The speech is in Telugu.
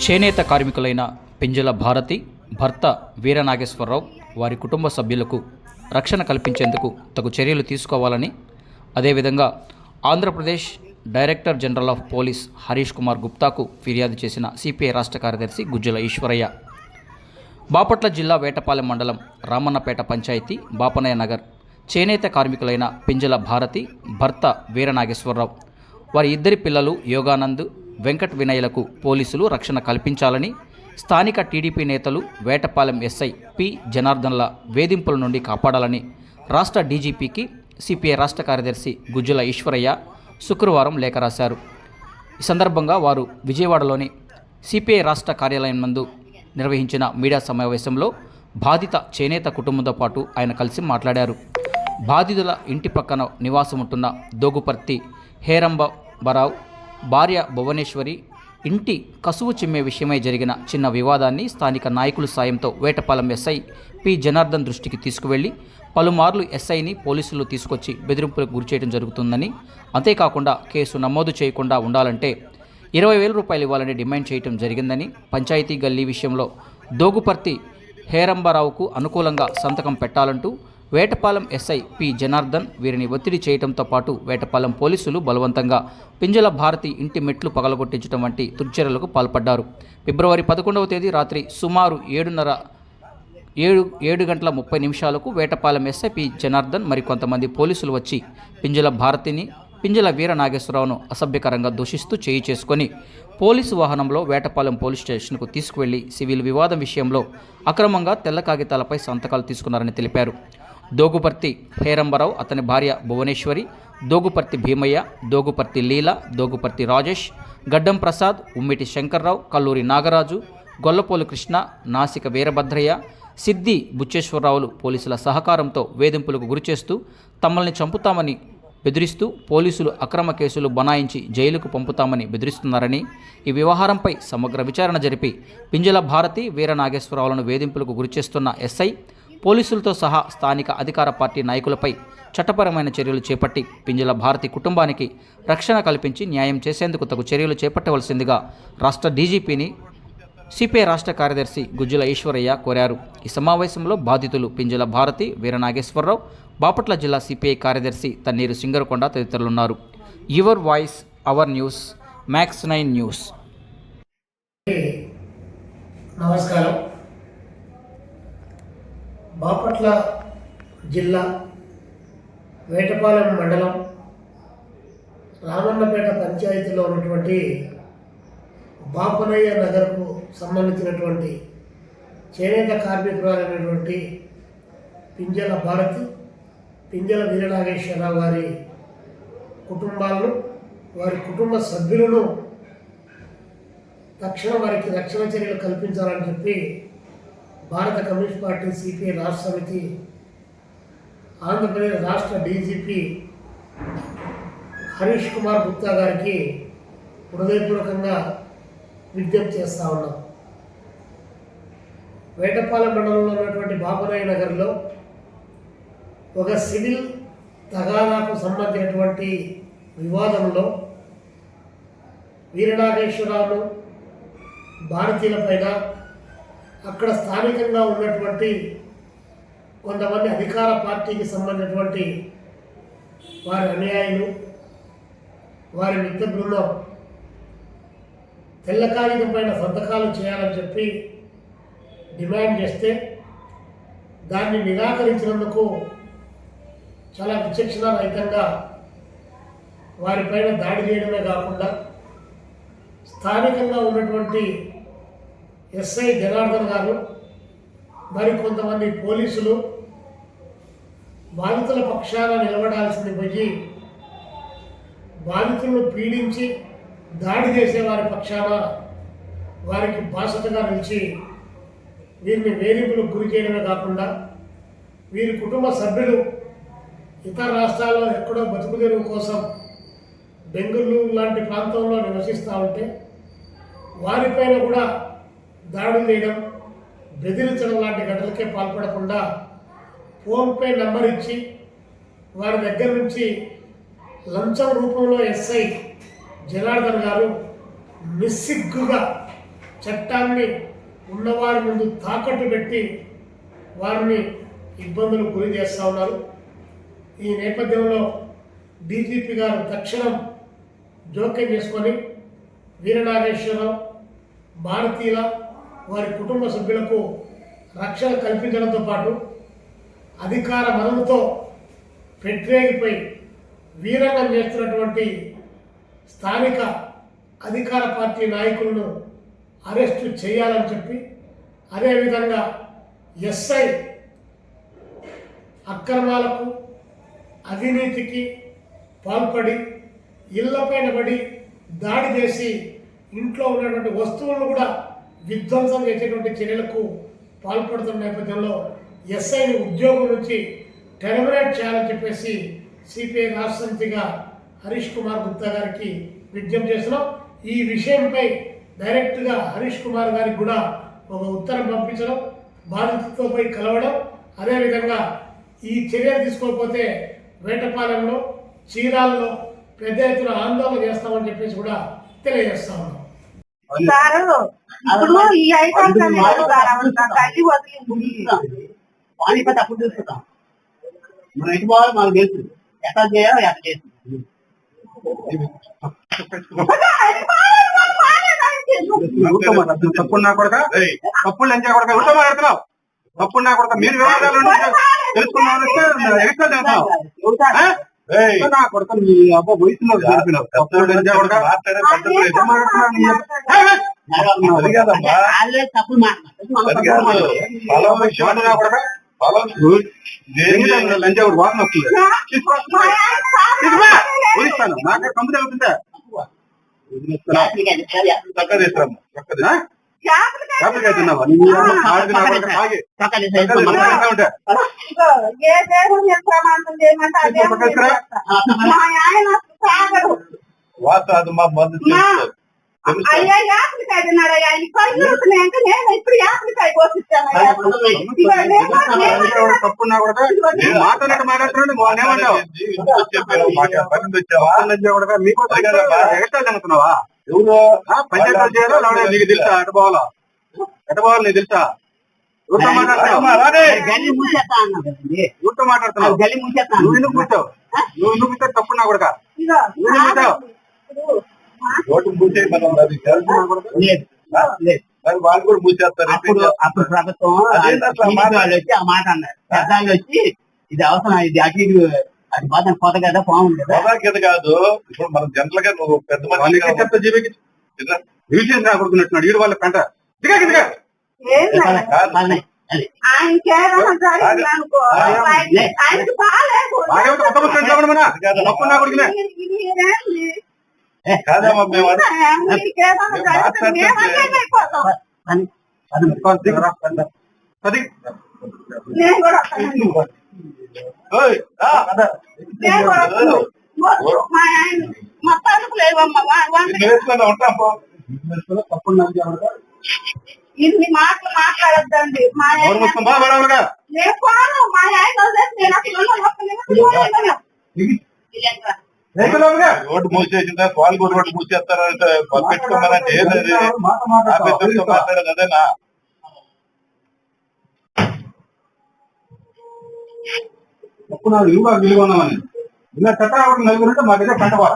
చేనేత కార్మికులైన పింజల భారతి భర్త వీరనాగేశ్వరరావు వారి కుటుంబ సభ్యులకు రక్షణ కల్పించేందుకు తగు చర్యలు తీసుకోవాలని, అదేవిధంగా Andhra Pradesh director general of police Harish Kumar గుప్తాకు ఫిర్యాదు చేసిన సిపిఐ రాష్ట్ర కార్యదర్శి గుజ్జల ఈశ్వరయ్య. బాపట్ల జిల్లా వేటపాలెం మండలం రామన్నపేట పంచాయతీ బాపనయ్య నగర్ చేనేత కార్మికులైన పింజల భారతి భర్త వీరనాగేశ్వరరావు వారి ఇద్దరి పిల్లలు యోగానంద్ వెంకట్ వినయ్లకు పోలీసులు రక్షణ కల్పించాలని స్థానిక టీడీపీ నేతలు వేటపాలెం ఎస్ఐ పి జనార్దన్ల వేధింపుల నుండి కాపాడాలని రాష్ట్ర డీజీపీకి సిపిఐ రాష్ట్ర కార్యదర్శి గుజ్జల ఈశ్వరయ్య శుక్రవారం లేఖ రాశారు. ఈ సందర్భంగా వారు విజయవాడలోని సిపిఐ రాష్ట్ర కార్యాలయం నందు నిర్వహించిన మీడియా సమావేశంలో బాధిత చేనేత కుటుంబంతో పాటు ఆయన కలిసి మాట్లాడారు. బాధితుల ఇంటి పక్కన నివాసముంటున్న దోగుపర్తి హేరంబరావు భార్య భువనేశ్వరి ఇంటి కసువు చిమ్మే విషయమై జరిగిన చిన్న వివాదాన్ని స్థానిక నాయకుల సాయంతో వేటపాలెం ఎస్ఐ పి జనార్దన్ దృష్టికి తీసుకువెళ్లి పలుమార్లు ఎస్ఐని పోలీసులు తీసుకొచ్చి బెదిరింపులకు గురిచేయడం జరుగుతుందని, అంతేకాకుండా కేసు నమోదు చేయకుండా ఉండాలంటే 20,000 రూపాయలు ఇవ్వాలని డిమాండ్ చేయడం జరిగిందని, పంచాయతీ గల్లీ విషయంలో దోగుపర్తి హేరంబరావుకు అనుకూలంగా సంతకం పెట్టాలంటూ వేటపాలెం ఎస్ఐ పి జనార్దన్ వీరిని ఒత్తిడి చేయడంతో పాటు వేటపాలెం పోలీసులు బలవంతంగా పింజల భారతి ఇంటి మెట్లు పగలగొట్టించడం వంటి దుర్చర్యలకు పాల్పడ్డారు. ఫిబ్రవరి 11వ తేదీ రాత్రి సుమారు 7:30 వేటపాలెం ఎస్ఐ పి జనార్దన్ మరికొంతమంది పోలీసులు వచ్చి పింజల భారతిని పింజల వీర నాగేశ్వరరావును అసభ్యకరంగా దూషిస్తూ చేయి చేసుకొని పోలీసు వాహనంలో వేటపాలెం పోలీస్ స్టేషన్కు తీసుకువెళ్లి సివిల్ వివాదం విషయంలో అక్రమంగా తెల్ల కాగితాలపై సంతకాలు తీసుకున్నారని తెలిపారు. దోగుపర్తి హేరంబరావు, అతని భార్య భువనేశ్వరి, దోగుపర్తి భీమయ్య, దోగుపర్తి లీల, దోగుపర్తి రాజేష్, గడ్డం ప్రసాద్, ఉమ్మిటి శంకర్రావు, కల్లూరి నాగరాజు, గొల్లపోలు కృష్ణ, నాసిక వీరభద్రయ్య, సిద్ది బుచ్చేశ్వరరావులు పోలీసుల సహకారంతో వేధింపులకు గురిచేస్తూ తమల్ని చంపుతామని బెదిరిస్తూ పోలీసులు అక్రమ కేసులు బనాయించి జైలుకు పంపుతామని బెదిరిస్తున్నారని, ఈ వ్యవహారంపై సమగ్ర విచారణ జరిపి పింజల భారతి వీర నాగేశ్వరరావులను వేధింపులకు గురిచేస్తున్న ఎస్ఐ పోలీసులతో సహా స్థానిక అధికార పార్టీ నాయకులపై చట్టపరమైన చర్యలు చేపట్టి పింజల భారతి కుటుంబానికి రక్షణ కల్పించి న్యాయం చేసేందుకు తగు చర్యలు చేపట్టవలసిందిగా రాష్ట్ర డీజీపీని సిపిఐ రాష్ట్ర కార్యదర్శి గుజ్జల ఈశ్వరయ్య కోరారు. ఈ సమావేశంలో బాధితులు పింజల భారతి, వీరనాగేశ్వరరావు, బాపట్ల జిల్లా సిపిఐ కార్యదర్శి తన్నీరు సింగరకొండ తదితరులున్నారు. Your voice our news, Max 9 news. నమస్కారం. బాపట్ల జిల్లా వేటపాలెం మండలం రామన్నపేట పంచాయతీలో ఉన్నటువంటి బాపనయ్య నగర్కు సంబంధించినటువంటి చేనేత కార్మికురాలైనటువంటి పింజల భారతి, పింజల వీరనాగేశ్వరరావు గారి కుటుంబాలను, వారి కుటుంబ సభ్యులను తక్షణం వారికి రక్షణ చర్యలు కల్పించాలని చెప్పి భారత కమ్యూనిస్ట్ పార్టీ సిపిఐ రాష్ట్ర సమితి ఆంధ్రప్రదేశ్ రాష్ట్ర డీజీపీ హరీష్ కుమార్ గుప్తా గారికి హృదయపూర్వకంగా విజ్ఞప్తి చేస్తూ ఉన్నాం. వేటపాలెం మండలంలో ఉన్నటువంటి బాపనయ్య నగర్లో ఒక సివిల్ తగాదాకు సంబంధించినటువంటి వివాదంలో వీరనాగేశ్వరరావు భారతీయుల పైన అక్కడ స్థానికంగా ఉన్నటువంటి కొంతమంది అధికార పార్టీకి సంబంధించినటువంటి వారి అనుయాయులు, వారి మిత్ర బృందం తెల్ల కాగితం పైన సంతకాలు చేయాలని చెప్పి డిమాండ్ చేస్తే దాన్ని నిరాకరించినందుకు చాలా విచక్షణ రహితంగా వారిపైన దాడి చేయడమే కాకుండా స్థానికంగా ఉన్నటువంటి ఎస్ఐ జనార్దన్ గారు మరి కొంతమంది పోలీసులు బాధితుల పక్షాన నిలబడాల్సింది పోయి బాధితులను పీడించి దాడి చేసే వారి పక్షాన వారికి బాసటగా నిలిచి వీరిని వేధింపులకు గురి చేయడమే కాకుండా వీరి కుటుంబ సభ్యులు ఇతర రాష్ట్రాల్లో ఎక్కడో బతుకుదెరువు కోసం బెంగళూరు లాంటి ప్రాంతంలో నివసిస్తూ ఉంటే వారిపైన కూడా దాడులు చేయడం, బెదిరించడం లాంటి ఘటనలకే పాల్పడకుండా ఫోన్పే నంబర్ ఇచ్చి వారి దగ్గర నుంచి లంచం రూపంలో ఎస్ఐ జనార్దన్ గారు నిస్సిగ్గుగా చట్టాన్ని ఉన్నవారి ముందు తాకట్టు పెట్టి వారిని ఇబ్బందులకు గురి చేస్తూ ఉన్నారు. ఈ నేపథ్యంలో డీజీపీ గారు తక్షణం జోక్యం చేసుకొని వీరనాగేశ్వరరావు, భారతీయుల వారి కుటుంబ సభ్యులకు రక్షణ కల్పించడంతో పాటు అధికార మదముతో పెట్టేగిపోయి వీరంగం చేస్తున్నటువంటి స్థానిక అధికార పార్టీ నాయకులను అరెస్టు చేయాలని చెప్పి, అదేవిధంగా ఎస్ఐ అక్రమాలకు అవినీతికి పాల్పడి ఇళ్లపైన పడి దాడి చేసి ఇంట్లో ఉన్నటువంటి వస్తువులను కూడా విధ్వంసం చేసేటువంటి చర్యలకు పాల్పడుతున్న నేపథ్యంలో ఎస్ఐని ఉద్యోగం నుంచి టెర్మినేట్ చేయాలని చెప్పేసి సిపిఐ రాష్ట్ర సమితిగా హరీష్ కుమార్ గుప్తా గారికి విజ్ఞప్తి చేస్తున్నాం. ఈ విషయంపై డైరెక్ట్గా హరీష్ కుమార్ గారికి కూడా ఒక ఉత్తరం పంపించడం, బాధితులతో పోయి కలవడం, అదేవిధంగా ఈ చర్యలు తీసుకోకపోతే వేటపాలెంలో, చీరాల్లో పెద్ద ఎత్తున ఆందోళన చేస్తామని చెప్పేసి కూడా తెలియజేస్తా ఉన్నాం. పానీపతి అప్పుడు చూసుకుంటాం. మనం ఎటు పోవాలి మనకు తెలుసు, ఎట్లా చేయాలో ఎట్లా చేస్తాం. తప్పున్నా కొడక తప్పులు ఎంచా కొడక ఉల్టా మాట్లాడుతున్నావు. తప్పున్నా కొడక మీరు వివాదాలు తెలుసుకున్నావు నా కొడక మీ అబ్బా వయసులో తప్పులు ఎంచా కొడక తప్పులు మాట్లాడుతున్నా లంచాడు వాసన వస్తుంది. ఊరిస్తాను నాకే కంపు తగ్గుతుందా తిన్నావా వాస అది మా మందు తప్పున్నా కూడా మాట్లాడినట్టు మాట్లాడుతున్నాడు. వాళ్ళేమన్నావు ఎగస్ట్రా అనుకున్నావా? ఎవరు పంచాయతీ చేయాలో నీకు తెలుసా? ఎట పోవాలా నీకు తెలుసా? ఊరితో మాట్లాడుతున్నావు. నువ్వు ఎందుకు కూర్చోవు? నువ్వు ఎందుకు కూర్చోవు? తప్పున్నా కూడా నువ్వు కూర్చోవు. ఓటు మూసే మనం వాళ్ళు కూడా మూసేస్తారు. అప్పుడు ప్రభుత్వం వచ్చి ఆ మాట అన్నారు. పెద్దాళ్ళు వచ్చి ఇది అవసరం, ఇది అటు ఇటు అది బాధ కొత్త కదా బాగుంది కదా కాదు. ఇప్పుడు మనం జనరల్ గా నువ్వు పెద్ద మంది చెప్తా జీవికి మ్యూజియం రాకూడుతున్నట్టున్నాడు. ఈడు వాళ్ళ పెంట దిగా తప్పున్నా కొడుకునే కాదమ్మా మేము ఇన్ని మాటలు మాట్లాడద్దండి. రోడ్డు మూసేసిన వాళ్ళు కూడా రోడ్డు మూసేస్తారు పెట్టుకోమనంటే ఏదది మాట్లాడదు అదేనా? తప్పు నాకు విలువ ఉన్నామని ఇలా చట్టం నలుగురు ఉంటే మా దగ్గర కంటవాడ